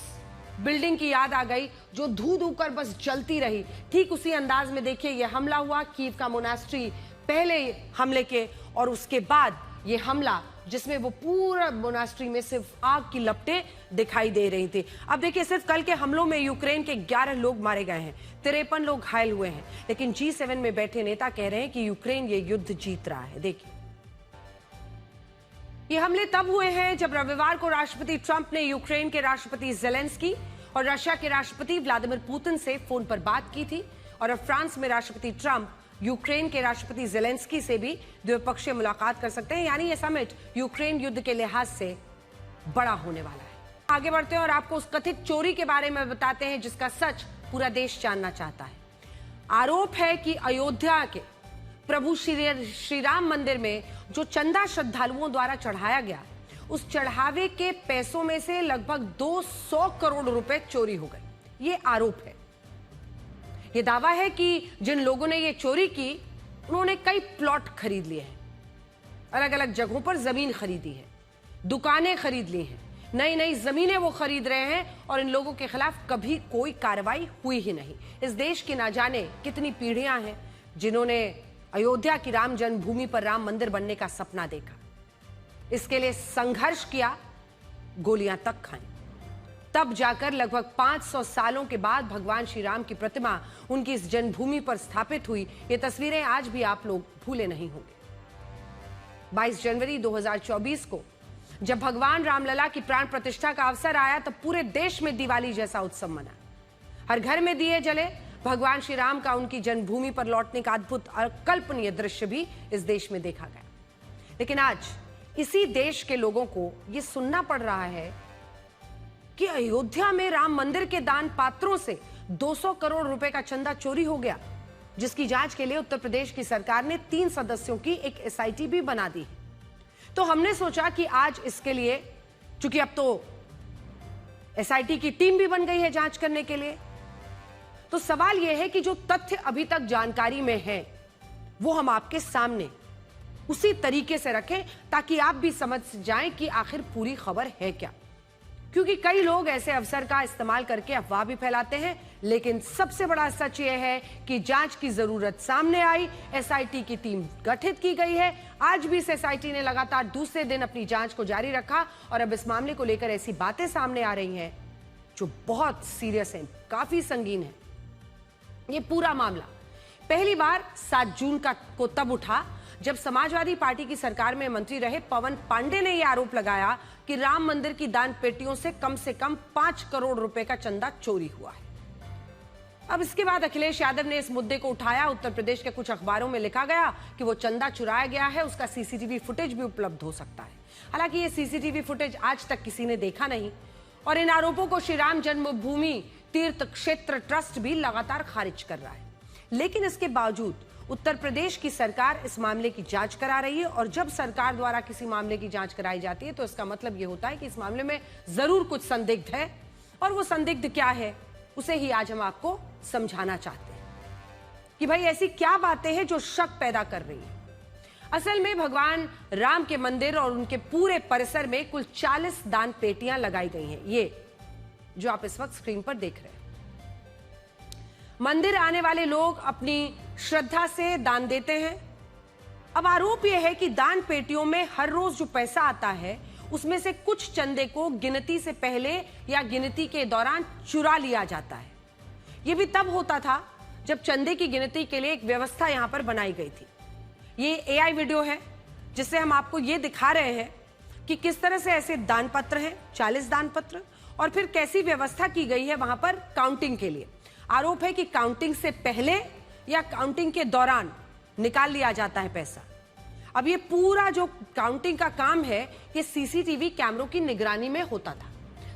[SPEAKER 1] बिल्डिंग की याद आ गई जो धू कर बस जलती रही। ठीक उसी अंदाज में देखिए ये हमला हुआ कीव का मोनास्ट्री पहले हमले के और उसके बाद ये हमला जिसमें वो पूरा मोनास्ट्री में सिर्फ आग की लपटें दिखाई दे रही थी। अब देखिए सिर्फ कल के हमलों में यूक्रेन के 11 लोग मारे गए हैं, 53 लोग घायल हुए हैं, लेकिन G7 में बैठे नेता कह रहे हैं कि यूक्रेन ये युद्ध जीत रहा है। देखिए ये हमले तब हुए हैं जब रविवार को राष्ट्रपति ट्रंप ने यूक्रेन के राष्ट्रपति जेलेंस्की और रशिया के राष्ट्रपति व्लादिमीर पुतिन से फोन पर बात की थी और अब फ्रांस में राष्ट्रपति ट्रंप यूक्रेन के राष्ट्रपति जेलेंस्की से भी द्विपक्षीय मुलाकात कर सकते हैं। यानी यह समिट यूक्रेन युद्ध के लिहाज से बड़ा होने वाला है। आगे बढ़ते हैं और आपको उस कथित चोरी के बारे में बताते हैं जिसका सच पूरा देश जानना चाहता है। आरोप है कि अयोध्या के प्रभु श्री राम मंदिर में जो चंदा श्रद्धालुओं द्वारा चढ़ाया गया, उस चढ़ावे के पैसों में से लगभग 200 करोड़ रुपए चोरी हो गए। ये आरोप है। ये दावा है कि जिन लोगों ने ये चोरी की उन्होंने कई प्लॉट खरीद लिए हैं, अलग अलग जगहों पर जमीन खरीदी है, दुकानें खरीद ली हैं, नई नई जमीनें वो खरीद रहे हैं और इन लोगों के खिलाफ कभी कोई कार्रवाई हुई ही नहीं। इस देश की ना जाने कितनी पीढ़ियां हैं जिन्होंने अयोध्या की राम जन्मभूमि पर राम मंदिर बनने का सपना देखा, इसके लिए संघर्ष किया, गोलियां तक खाई। तब जाकर लगभग 500 सालों के बाद भगवान श्री राम की प्रतिमा उनकी इस जन्मभूमि पर स्थापित हुई। ये तस्वीरें आज भी आप लोग भूले नहीं होंगे। 22 जनवरी 2024 को जब भगवान रामलला की प्राण प्रतिष्ठा का अवसर आया तब पूरे देश में दिवाली जैसा उत्सव मना। हर घर में दिए जले। भगवान श्री राम का उनकी जन्मभूमि पर लौटने का अद्भुत अकल्पनीय दृश्य भी इस देश में देखा गया। लेकिन आज इसी देश के लोगों को यह सुनना पड़ रहा है कि अयोध्या में राम मंदिर के दान पात्रों से 200 करोड़ रुपए का चंदा चोरी हो गया, जिसकी जांच के लिए उत्तर प्रदेश की सरकार ने 3 सदस्यों की एक एसआईटी भी बना दी है। तो हमने सोचा कि आज इसके लिए, चूंकि अब तो एसआईटी की टीम भी बन गई है जांच करने के लिए, तो सवाल यह है कि जो तथ्य अभी तक जानकारी में है वो हम आपके सामने उसी तरीके से रखें ताकि आप भी समझ जाएं कि आखिर पूरी खबर है क्या। क्योंकि कई लोग ऐसे अवसर का इस्तेमाल करके अफवाह भी फैलाते हैं, लेकिन सबसे बड़ा सच यह है कि जांच की जरूरत सामने आई, एसआईटी की टीम गठित की गई है। आज भी इस एसआईटी ने लगातार दूसरे दिन अपनी जांच को जारी रखा और अब इस मामले को लेकर ऐसी बातें सामने आ रही हैं जो बहुत सीरियस हैं, काफी संगीन है। ये पूरा मामला पहली बार 7 जून को तब उठा जब समाजवादी पार्टी की सरकार में मंत्री रहे पवन पांडे ने यह आरोप लगाया कि राम मंदिर की दान पेटियों से कम 5 करोड़ रुपए का चंदा चोरी हुआ है। अब इसके बाद अखिलेश यादव ने इस मुद्दे को उठाया। उत्तर प्रदेश के कुछ अखबारों में लिखा गया कि वो चंदा चुराया गया है, उसका सीसीटीवी फुटेज भी उपलब्ध हो सकता है। हालांकि ये सीसीटीवी फुटेज आज तक किसी ने देखा नहीं और इन आरोपों को श्री राम जन्मभूमि तीर्थ क्षेत्र ट्रस्ट भी लगातार खारिज कर रहा है। लेकिन इसके बावजूद उत्तर प्रदेश की सरकार इस मामले की जांच करा रही है और जब सरकार द्वारा किसी मामले की जांच कराई जाती है तो इसका मतलब यह होता है कि इस मामले में जरूर कुछ संदिग्ध है और वो संदिग्ध क्या है उसे ही आज हम आपको समझाना चाहते हैं कि भाई ऐसी क्या बातें हैं जो शक पैदा कर रही है। असल में भगवान राम के मंदिर और उनके पूरे परिसर में कुल 40 दान पेटियां लगाई गई हैं, ये जो आप इस वक्त स्क्रीन पर देख रहे हैं। मंदिर आने वाले लोग अपनी श्रद्धा से दान देते हैं। अब आरोप यह है कि दान पेटियों में हर रोज जो पैसा आता है उसमें से कुछ चंदे को गिनती से पहले या गिनती के दौरान चुरा लिया जाता है। यह भी तब होता था जब चंदे की गिनती के लिए एक व्यवस्था यहां पर बनाई गई थी। ये एआई वीडियो है जिससे हम आपको ये दिखा रहे हैं कि किस तरह से ऐसे दान पत्र हैं, 40 दान पत्र, और फिर कैसी व्यवस्था की गई है वहां पर काउंटिंग के लिए। आरोप है कि काउंटिंग से पहले या काउंटिंग के दौरान निकाल लिया जाता है पैसा। अब ये पूरा जो काउंटिंग का काम है ये सीसीटीवी कैमरों की निगरानी में होता था।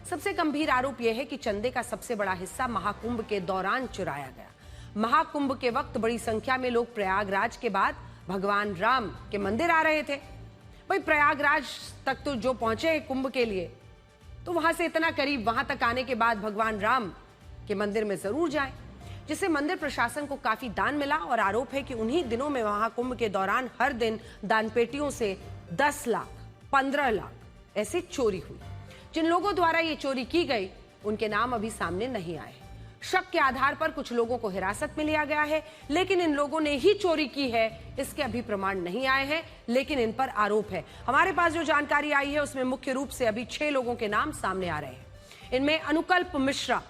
[SPEAKER 1] सबसे गंभीर आरोप यह है कि चंदे का सबसे बड़ा हिस्सा महाकुंभ के दौरान चुराया गया। महाकुंभ के वक्त बड़ी संख्या में लोग प्रयागराज के बाद भगवान राम के मंदिर आ रहे थे। भाई प्रयागराज तक तो जो पहुंचे कुंभ के लिए तो वहां से इतना करीब, वहां तक आने के बाद भगवान राम के मंदिर में जरूर जाएं, जिससे मंदिर प्रशासन को काफी दान मिला। और आरोप है कि उन्हीं दिनों में महाकुंभ के दौरान हर दिन दान पेटियों से 10 लाख, 15 लाख ऐसे चोरी हुई। जिन लोगों द्वारा ये चोरी की गई उनके नाम अभी सामने नहीं आए। शक के आधार पर कुछ लोगों को हिरासत में लिया गया है, लेकिन इन लोगों ने ही चोरी की है इसके अभी प्रमाण नहीं आए हैं, लेकिन इन पर आरोप है। हमारे पास जो जानकारी आई है उसमें मुख्य रूप से अभी 6 लोगों के नाम सामने आ रहे हैं। इनमें अनुकल्प मिश्रा,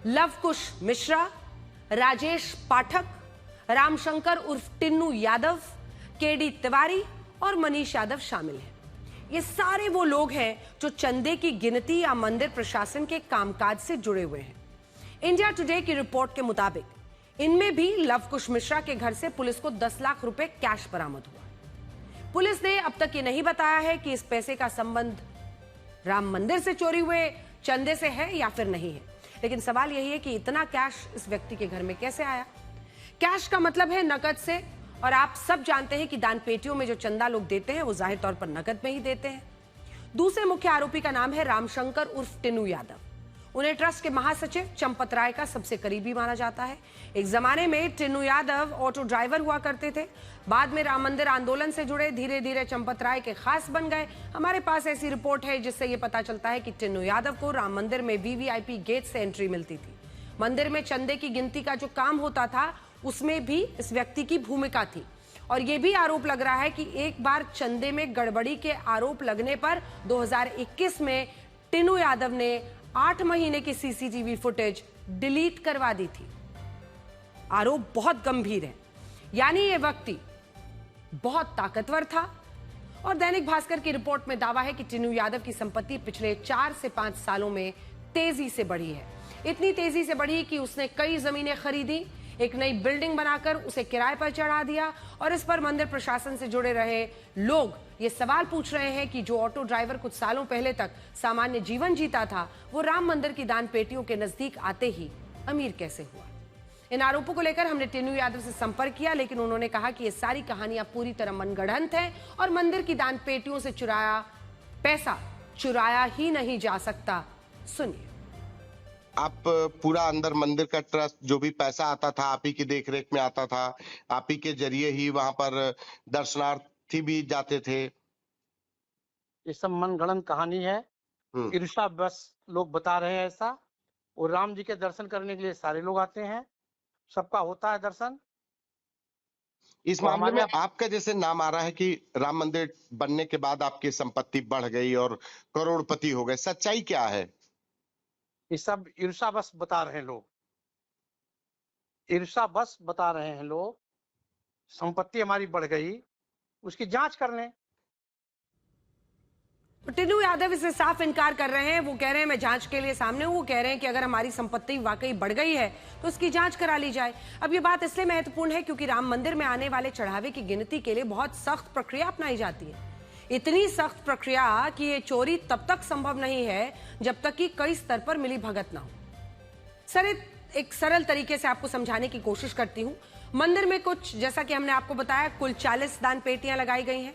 [SPEAKER 1] लवकुश मिश्रा, राजेश पाठक, रामशंकर उर्फ टिन्नू यादव, केडी तिवारी और मनीष यादव शामिल हैं। ये सारे वो लोग हैं जो चंदे की गिनती या मंदिर प्रशासन के कामकाज से जुड़े हुए हैं। इंडिया टुडे की रिपोर्ट के मुताबिक इनमें भी लवकुश मिश्रा के घर से पुलिस को 10 लाख रुपए कैश बरामद हुआ। पुलिस ने अब तक ये नहीं बताया है कि इस पैसे का संबंध राम मंदिर से चोरी हुए चंदे से है या फिर नहीं है, लेकिन सवाल यही है कि इतना कैश इस व्यक्ति के घर में कैसे आया। कैश का मतलब है नकद से, और आप सब जानते हैं कि दान पेटियों में जो चंदा लोग देते हैं वो जाहिर तौर पर नकद में ही देते हैं। दूसरे मुख्य आरोपी का नाम है रामशंकर उर्फ टिन्नू यादव। उन्हें ट्रस्ट के महासचिव चंपत राय का सबसे करीबी माना जाता है। एक जमाने में टिन्नू यादव ऑटो ड्राइवर हुआ करते थे, बाद में राम मंदिर आंदोलन से जुड़े, धीरे धीरे चंपत राय के खास बन गए। हमारे पास ऐसी रिपोर्ट है जिससे ये पता चलता है कि टिन्नू यादव को राम मंदिर में वीवीआईपी गेट से एंट्री मिलती थी। मंदिर में चंदे की गिनती का जो काम होता था उसमें भी इस व्यक्ति की भूमिका थी। और यह भी आरोप लग रहा है कि एक बार चंदे में गड़बड़ी के आरोप लगने पर 2021 में टिन्नू यादव ने 8 महीने की सीसीटीवी फुटेज डिलीट करवा दी थी। आरोप बहुत गंभीर है, यानी ये व्यक्ति बहुत ताकतवर था। और दैनिक भास्कर की रिपोर्ट में दावा है कि टिनू यादव की संपत्ति पिछले 4 से 5 सालों में तेजी से बढ़ी है। इतनी तेजी से बढ़ी कि उसने कई जमीनें खरीदी, एक नई बिल्डिंग बनाकर उसे किराए पर चढ़ा दिया। और इस पर मंदिर प्रशासन से जुड़े रहे लोग ये सवाल पूछ रहे हैं कि जो ऑटो ड्राइवर कुछ सालों पहले तक सामान्य जीवन जीता था, वो राम मंदिर की दान पेटियों के नजदीक आते ही अमीर कैसे हुआ। इन आरोपों को लेकर हमने टिनू यादव से संपर्क किया, लेकिन उन्होंने कहा कि ये सारी कहानियां पूरी तरह मनगढ़ंत है और मंदिर की दान पेटियों से चुराया पैसा चुराया ही नहीं जा सकता। सुनिए।
[SPEAKER 7] आप पूरा अंदर मंदिर का ट्रस्ट, जो भी पैसा आता था आप ही की देखरेख में आता था, आप ही के जरिए ही वहां पर दर्शनार्थी भी जाते थे।
[SPEAKER 2] ये सब मनगढ़ंत कहानी है, ईर्ष्या बस लोग बता रहे हैं ऐसा। और राम जी के दर्शन करने के लिए सारे लोग आते हैं, सबका होता है दर्शन।
[SPEAKER 7] इस मामले में आपका जैसे नाम आ रहा है कि राम मंदिर बनने के बाद आपकी संपत्ति बढ़ गई और करोड़पति हो गए, सच्चाई क्या है?
[SPEAKER 2] ये सब ईर्ष्या बस बता रहे हैं लोग, ईर्ष्या बस बता रहे हैं लोग। संपत्ति हमारी बढ़ गई, उसकी जांच कर लें।
[SPEAKER 1] टिनू यादव इससे साफ इनकार कर रहे हैं। वो कह रहे हैं मैं जांच के लिए सामने हूं। वो कह रहे हैं कि अगर हमारी संपत्ति वाकई बढ़ गई है तो उसकी जांच करा ली जाए। अब ये बात इसलिए महत्वपूर्ण है क्योंकि राम मंदिर में आने वाले चढ़ावे की गिनती के लिए बहुत सख्त प्रक्रिया अपनाई जाती है। इतनी सख्त प्रक्रिया कि ये चोरी तब तक संभव नहीं है जब तक कि कई स्तर पर मिली भगत ना हो। सर, एक सरल तरीके से आपको समझाने की कोशिश करती हूं। मंदिर में कुछ, जैसा कि हमने आपको बताया, कुल 40 दान पेटियां लगाई गई हैं,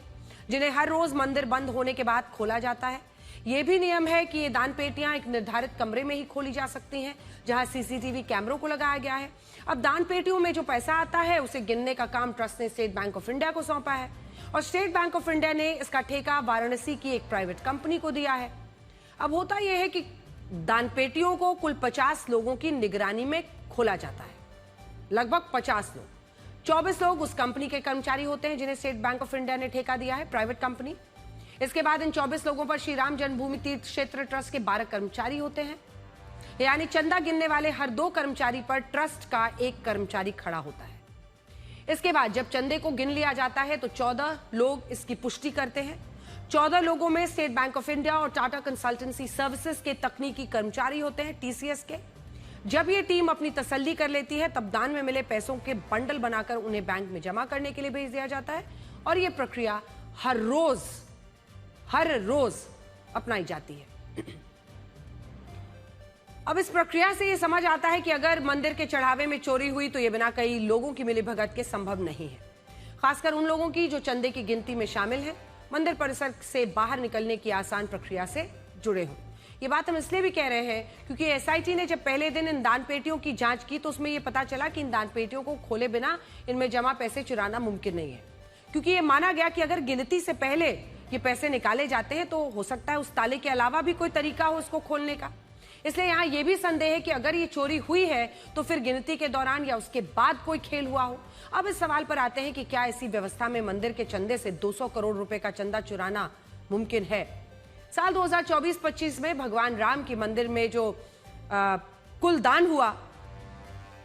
[SPEAKER 1] जिन्हें हर रोज मंदिर बंद होने के बाद खोला जाता है। यह भी नियम है कि ये दान पेटियां एक निर्धारित कमरे में ही खोली जा सकती हैं, जहां सीसीटीवी कैमरों को लगाया गया है। अब दान पेटियों में जो पैसा आता है उसे गिनने का काम ट्रस्ट ने स्टेट बैंक ऑफ इंडिया को सौंपा है और स्टेट बैंक ऑफ इंडिया ने इसका ठेका वाराणसी की एक प्राइवेट कंपनी को दिया है। अब होता यह है कि दान पेटियों को कुल 50 लोगों की निगरानी में खोला जाता है, लगभग 50 लोग। 24 लोग उस कंपनी के कर्मचारी होते हैं जिन्हें स्टेट बैंक ऑफ इंडिया ने ठेका दिया है, प्राइवेट कंपनी। इसके बाद इन 24 लोगों पर श्री राम जन्मभूमि तीर्थ क्षेत्र ट्रस्ट के 12 कर्मचारी होते हैं, यानी चंदा गिनने वाले हर 2 कर्मचारी पर ट्रस्ट का 1 कर्मचारी खड़ा होता है। इसके बाद जब चंदे को गिन लिया जाता है तो 14 लोग इसकी पुष्टि करते हैं। 14 लोगों में स्टेट बैंक ऑफ इंडिया और टाटा कंसल्टेंसी सर्विसेज के तकनीकी कर्मचारी होते हैं, टीसीएस के। जब ये टीम अपनी तसल्ली कर लेती है तब दान में मिले पैसों के बंडल बनाकर उन्हें बैंक में जमा करने के लिए भेज दिया जाता है और ये प्रक्रिया हर रोज अपनाई जाती है। अब इस प्रक्रिया से ये समझ आता है कि अगर मंदिर के चढ़ावे में चोरी हुई तो ये बिना कई लोगों की मिलीभगत के संभव नहीं है, खासकर उन लोगों की जो चंदे की गिनती में शामिल हैं, मंदिर परिसर से बाहर निकलने की आसान प्रक्रिया से जुड़े हों। ये बात हम इसलिए भी कह रहे हैं क्योंकि एसआईटी ने जब पहले दिन इन दान पेटियों की जांच की तो उसमें यह पता चला कि इन दान पेटियों को खोले बिना इनमें जमा पैसे चुराना मुमकिन नहीं है, क्योंकि ये माना गया कि अगर गिनती से पहले ये पैसे निकाले जाते हैं तो हो सकता है उस ताले के अलावा भी कोई तरीका हो इसको खोलने का। इसलिए यहाँ यह भी संदेह है कि अगर ये चोरी हुई है तो फिर गिनती के दौरान या उसके बाद कोई खेल हुआ हो। अब इस सवाल पर आते हैं कि क्या ऐसी व्यवस्था में मंदिर के चंदे से 200 करोड़ रुपए का चंदा चुराना मुमकिन है। साल 2024-25 में भगवान राम के मंदिर में जो कुल दान हुआ,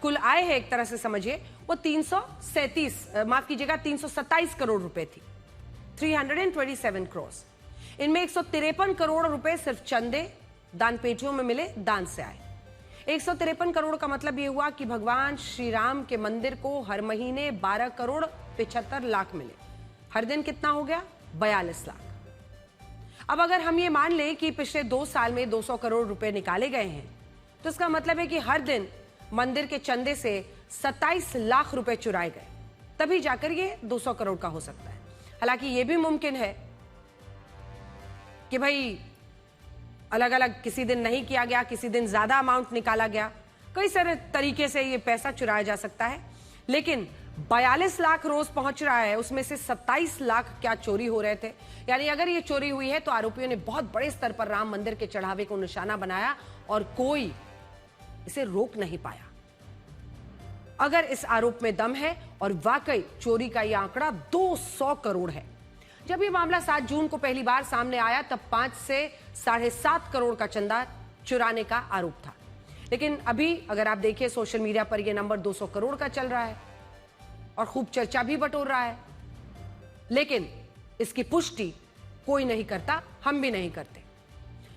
[SPEAKER 1] कुल आय है एक तरह से समझिए, वो 327 करोड़ रुपए थी, 327 करोड़। इनमें 153 करोड़ रुपए सिर्फ चंदे दान पेटियों में मिले दान से आए। 153 करोड़ का मतलब ये हुआ कि भगवान श्री राम के मंदिर को हर महीने 12 करोड़ 75 लाख मिले। हर दिन कितना हो गया? 42 लाख। अब अगर हम ये मान लें कि पिछले 2 साल में 200 करोड़ रुपए निकाले गए हैं तो इसका मतलब है कि हर दिन मंदिर के चंदे से 27 लाख रुपए चुराए गए, तभी जाकर ये 200 करोड़ का हो सकता है। हालांकि ये भी मुमकिन है कि भाई अलग अलग किसी दिन नहीं किया गया, किसी दिन ज्यादा अमाउंट निकाला गया, कई सारे तरीके से ये पैसा चुराया जा सकता है। लेकिन 42 लाख रोज पहुंच रहा है, उसमें से 27 लाख क्या चोरी हो रहे थे। यानी अगर ये चोरी हुई है तो आरोपियों ने बहुत बड़े स्तर पर राम मंदिर के चढ़ावे को निशाना बनाया और कोई इसे रोक नहीं पाया। अगर इस आरोप में दम है और वाकई चोरी का यह आंकड़ा 200 करोड़ है। जब यह मामला 7 जून को पहली बार सामने आया तब 5 से 7.5 करोड़ का चंदा चुराने का आरोप था। लेकिन अभी अगर आप देखिए सोशल मीडिया पर यह नंबर 200 करोड़ का चल रहा है और खूब चर्चा भी बटोर रहा है, लेकिन इसकी पुष्टि कोई नहीं करता, हम भी नहीं करते।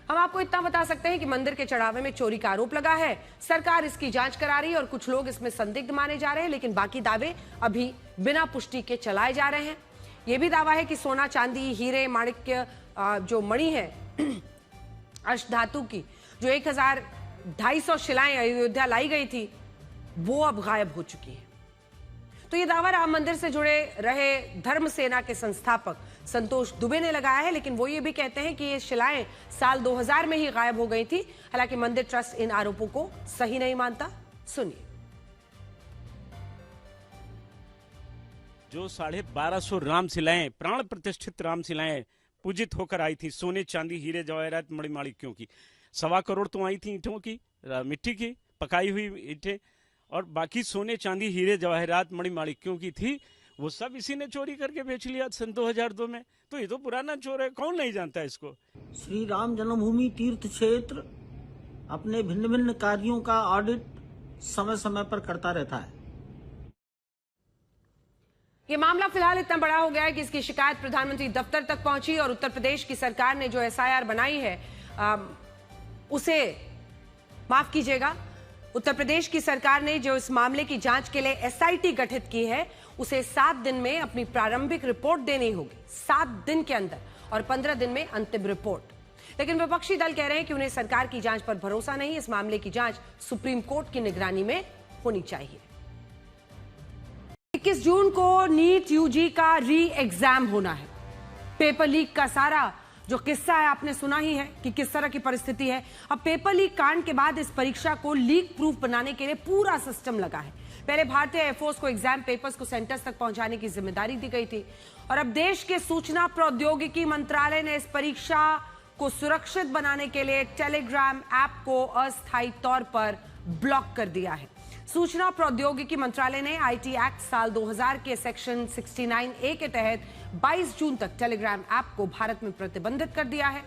[SPEAKER 1] हम आपको इतना बता सकते हैं कि मंदिर के चढ़ावे में चोरी का आरोप लगा है, सरकार इसकी जांच करा रही है और कुछ लोग इसमें संदिग्ध माने जा रहे हैं, लेकिन बाकी दावे अभी बिना पुष्टि के चलाए जा रहे हैं। यह भी दावा है कि सोना, चांदी, हीरे, माणिक्य, जो मणि है अष्टधातु की, जो 1250 शिलाएं अयोध्या लाई गई थी, वो अब गायब हो चुकी है। तो ये दावा राम मंदिर से जुड़े रहे धर्म सेना के संस्थापक संतोष दुबे ने लगाया है, लेकिन वो ये भी कहते हैं कि ये शिलाएं साल 2000 में ही गायब हो गई थी। हालांकि मंदिर ट्रस्ट इन आरोपों को सही नहीं मानता। सुनिए।
[SPEAKER 8] जो 1250 राम शिलाएं, प्राण प्रतिष्ठित राम शिलाएं पूजित होकर आई थी, सोने, चांदी, हीरे, जवाहरात, मणिमाणिक्यों की, 1.25 करोड़ तो आई थी ईंटों की, मिट्टी की पकाई हुई ईंटें, और बाकी सोने, चांदी, हीरे, जवाहरात, मणिमाणिक्यों की थी, वो सब इसी ने चोरी करके बेच लिया सन 2002 में। तो ये तो पुराना चोर है, कौन नहीं जानता इसको।
[SPEAKER 9] श्री राम जन्मभूमि तीर्थ क्षेत्र अपने भिन्न भिन्न कार्यों का ऑडिट समय समय पर करता रहता है।
[SPEAKER 1] ये मामला फिलहाल इतना बड़ा हो गया है कि इसकी शिकायत प्रधानमंत्री दफ्तर तक पहुंची और उत्तर प्रदेश की सरकार ने जो एसआईआर बनाई है उसे, माफ कीजिएगा, उत्तर प्रदेश की सरकार ने जो इस मामले की जांच के लिए एसआईटी गठित की है, उसे 7 दिन में अपनी प्रारंभिक रिपोर्ट देनी होगी, 7 दिन के अंदर, और 15 दिन में अंतिम रिपोर्ट। लेकिन विपक्षी दल कह रहे हैं कि उन्हें सरकार की जांच पर भरोसा नहीं, इस मामले की जांच सुप्रीम कोर्ट की निगरानी में होनी चाहिए। 21 जून को नीट यूजी का री एग्जाम होना है। पेपर लीक का सारा जो किस्सा है आपने सुना ही है कि किस तरह की परिस्थिति है। अब पेपर लीक कांड के बाद इस परीक्षा को लीक प्रूफ बनाने के लिए पूरा सिस्टम लगा है। पहले भारतीय एयरफोर्स को एग्जाम पेपर्स को सेंटर्स तक पहुंचाने की जिम्मेदारी दी गई थी, और अब देश के सूचना प्रौद्योगिकी मंत्रालय ने इस परीक्षा को सुरक्षित बनाने के लिए टेलीग्राम ऐप को अस्थायी तौर पर ब्लॉक कर दिया है। सूचना प्रौद्योगिकी मंत्रालय ने आईटी एक्ट साल 2000 के सेक्शन 69A के तहत 22 जून तक टेलीग्राम ऐप को भारत में प्रतिबंधित कर दिया है।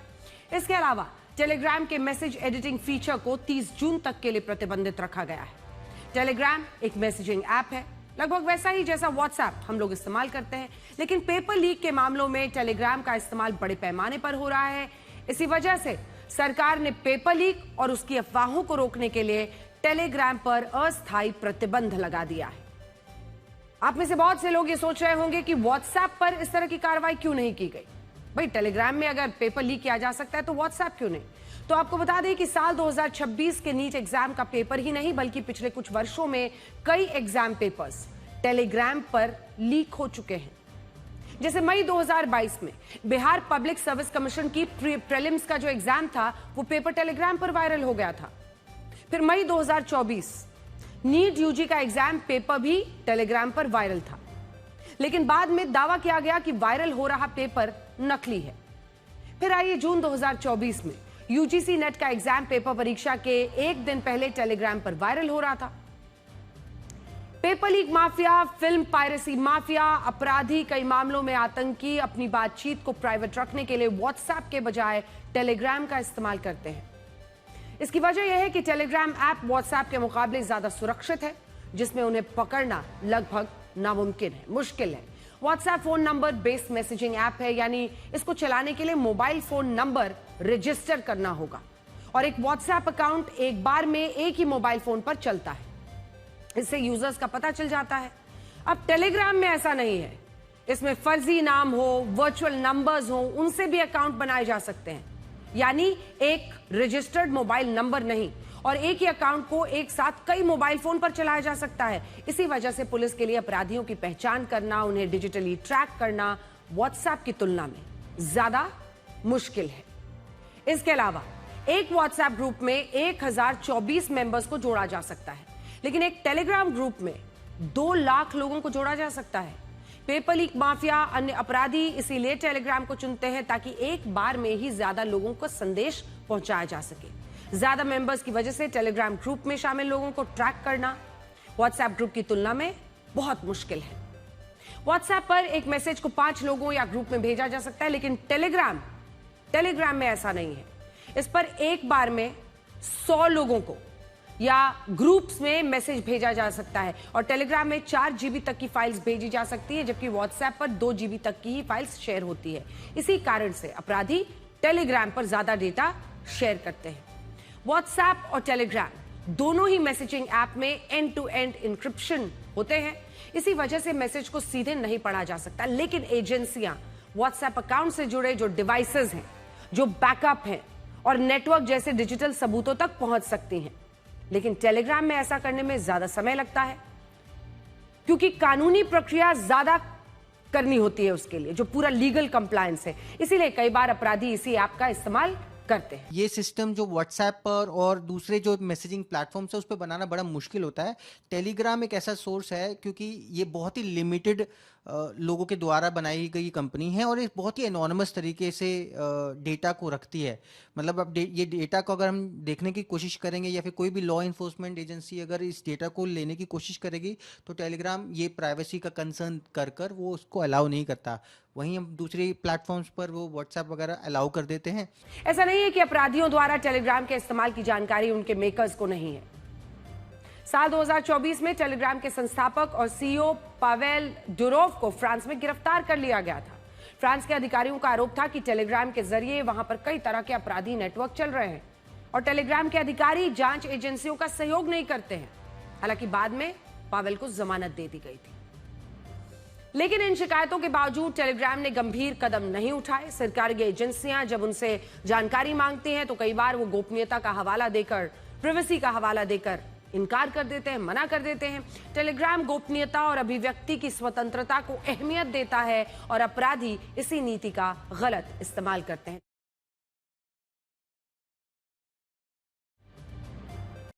[SPEAKER 1] इसके अलावा टेलीग्राम के मैसेज एडिटिंग फीचर को 30 जून तक के लिए प्रतिबंधित रखा गया है। टेलीग्राम एक मैसेजिंग ऐप है, लगभग वैसा ही जैसा व्हाट्सएप हम लोग इस्तेमाल करते हैं, लेकिन पेपर लीक के मामलों में टेलीग्राम का इस्तेमाल बड़े पैमाने पर हो रहा है। इसी वजह से सरकार ने पेपर लीक और उसकी अफवाहों को रोकने के लिए टेलीग्राम पर अस्थायी प्रतिबंध लगा दिया है। आप में से बहुत से लोग ये सोच रहे होंगे कि व्हाट्सएप पर इस तरह की कार्रवाई क्यों नहीं की गई। भाई टेलीग्राम में अगर पेपर लीक किया जा सकता है तो व्हाट्सएप क्यों नहीं। तो आपको बता दें कि साल 2026 के नीट एग्जाम का पेपर ही नहीं बल्कि पिछले कुछ वर्षों में कई एग्जाम पेपर्स टेलीग्राम पर लीक हो चुके हैं। जैसे मई 2022 में बिहार पब्लिक सर्विस कमीशन की प्रीलिम्स का जो एग्जाम था वो पेपर टेलीग्राम पर वायरल हो गया था। फिर मई 2024 नीट यूजी का एग्जाम पेपर भी टेलीग्राम पर वायरल था, लेकिन बाद में दावा किया गया कि वायरल हो रहा पेपर नकली है। फिर आइए जून 2024 में यूजीसी नेट का एग्जाम पेपर परीक्षा के एक दिन पहले टेलीग्राम पर वायरल हो रहा था। Paper leak mafia, film piracy mafia, अपराधी, कई मामलों में आतंकी अपनी बातचीत को प्राइवेट रखने के लिए व्हाट्सएप के बजाय टेलीग्राम का इस्तेमाल करते हैं। इसकी वजह यह है कि टेलीग्राम ऐप व्हाट्सएप के मुकाबले ज्यादा सुरक्षित है, जिसमें उन्हें पकड़ना लगभग नामुमकिन है, मुश्किल है। WhatsApp phone number based messaging app है, यानी इसको चलाने के लिए मोबाइल फोन नंबर रजिस्टर करना होगा और एक व्हाट्सएप अकाउंट एक बार में एक ही मोबाइल फोन पर चलता है। इससे यूजर्स का पता चल जाता है। अब टेलीग्राम में ऐसा नहीं है, इसमें फर्जी नाम हो, वर्चुअल नंबर्स हो, उनसे भी अकाउंट बनाए जा सकते हैं, यानी एक रजिस्टर्ड मोबाइल नंबर नहीं, और एक ही अकाउंट को एक साथ कई मोबाइल फोन पर चलाया जा सकता है। इसी वजह से पुलिस के लिए अपराधियों की पहचान करना, उन्हें डिजिटली ट्रैक करना व्हाट्सएप की तुलना में ज्यादा मुश्किल है। इसके अलावा एक व्हाट्सएप ग्रुप में 1024 मेंबर्स को जोड़ा जा सकता है, लेकिन एक टेलीग्राम ग्रुप में 2 लाख लोगों को जोड़ा जा सकता है। पेपर लीक माफिया, अन्य अपराधी इसीलिए टेलीग्राम को चुनते हैं ताकि एक बार में ही ज्यादा लोगों को संदेश पहुंचाया जा सके। ज्यादा मेंबर्स की वजह से टेलीग्राम ग्रुप में शामिल लोगों को ट्रैक करना व्हाट्सएप ग्रुप की तुलना में बहुत मुश्किल है। व्हाट्सएप पर एक मैसेज को 5 लोगों या ग्रुप में भेजा जा सकता है, लेकिन टेलीग्राम में ऐसा नहीं है। इस पर एक बार में 100 लोगों को या ग्रुप्स में मैसेज भेजा जा सकता है और टेलीग्राम में 4 GB तक की फाइल्स भेजी जा सकती है, जबकि व्हाट्सएप पर 2 GB तक की ही फाइल्स शेयर होती है। इसी कारण से अपराधी टेलीग्राम पर ज्यादा डेटा शेयर करते हैं। व्हाट्सएप और टेलीग्राम दोनों ही मैसेजिंग ऐप में एंड टू एंड इंक्रिप्शन होते हैं। इसी वजह से मैसेज को सीधे नहीं पढ़ा जा सकता, लेकिन एजेंसियां व्हाट्सएप अकाउंट से जुड़े जो डिवाइसेस हैं, जो बैकअप हैं और नेटवर्क जैसे डिजिटल सबूतों तक पहुंच सकती हैं। लेकिन टेलीग्राम में ऐसा करने में ज्यादा समय लगता है, क्योंकि कानूनी प्रक्रिया ज्यादा करनी होती है उसके लिए, जो पूरा लीगल कंप्लायंस है। इसीलिए कई बार अपराधी इसी ऐप का इस्तेमाल करते हैं।
[SPEAKER 10] ये सिस्टम जो व्हाट्सएप पर और दूसरे जो मैसेजिंग प्लेटफॉर्म्स है उस पर बनाना बड़ा मुश्किल होता है। टेलीग्राम एक ऐसा सोर्स है क्योंकि ये बहुत ही लिमिटेड लोगों के द्वारा बनाई गई कंपनी है और ये बहुत ही एनोनिमस तरीके से डेटा को रखती है। मतलब अब ये डेटा को अगर हम देखने की कोशिश करेंगे या फिर कोई भी लॉ इन्फोर्समेंट एजेंसी अगर इस डेटा को लेने की कोशिश करेगी तो टेलीग्राम ये प्राइवेसी का कंसर्न कर वो उसको अलाउ नहीं करता। वहीं हम दूसरे प्लेटफॉर्म्स पर वो व्हाट्सएप वगैरह अलाउ कर देते हैं।
[SPEAKER 1] ऐसा नहीं है कि अपराधियों द्वारा टेलीग्राम के इस्तेमाल की जानकारी उनके मेकर्स को नहीं है। साल 2024 में टेलीग्राम के संस्थापक और सीईओ पावेल डुरोव को फ्रांस में गिरफ्तार कर लिया गया था। फ्रांस के अधिकारियों का आरोप था कि टेलीग्राम के जरिए वहां पर कई तरह के अपराधी नेटवर्क चल रहे हैं और टेलीग्राम के अधिकारी जांच एजेंसियों का सहयोग नहीं करते हैं। हालांकि बाद में पावेल को जमानत दे दी गई थी, लेकिन इन शिकायतों के बावजूद टेलीग्राम ने गंभीर कदम नहीं उठाए। सरकारी एजेंसियां जब उनसे जानकारी मांगती हैं तो कई बार वो गोपनीयता का हवाला देकर, प्राइवेसी का हवाला देकर इनकार कर देते हैं, मना कर देते हैं। टेलीग्राम गोपनीयता और अभिव्यक्ति की स्वतंत्रता को अहमियत देता है और अपराधी इसी नीति का गलत इस्तेमाल करते हैं।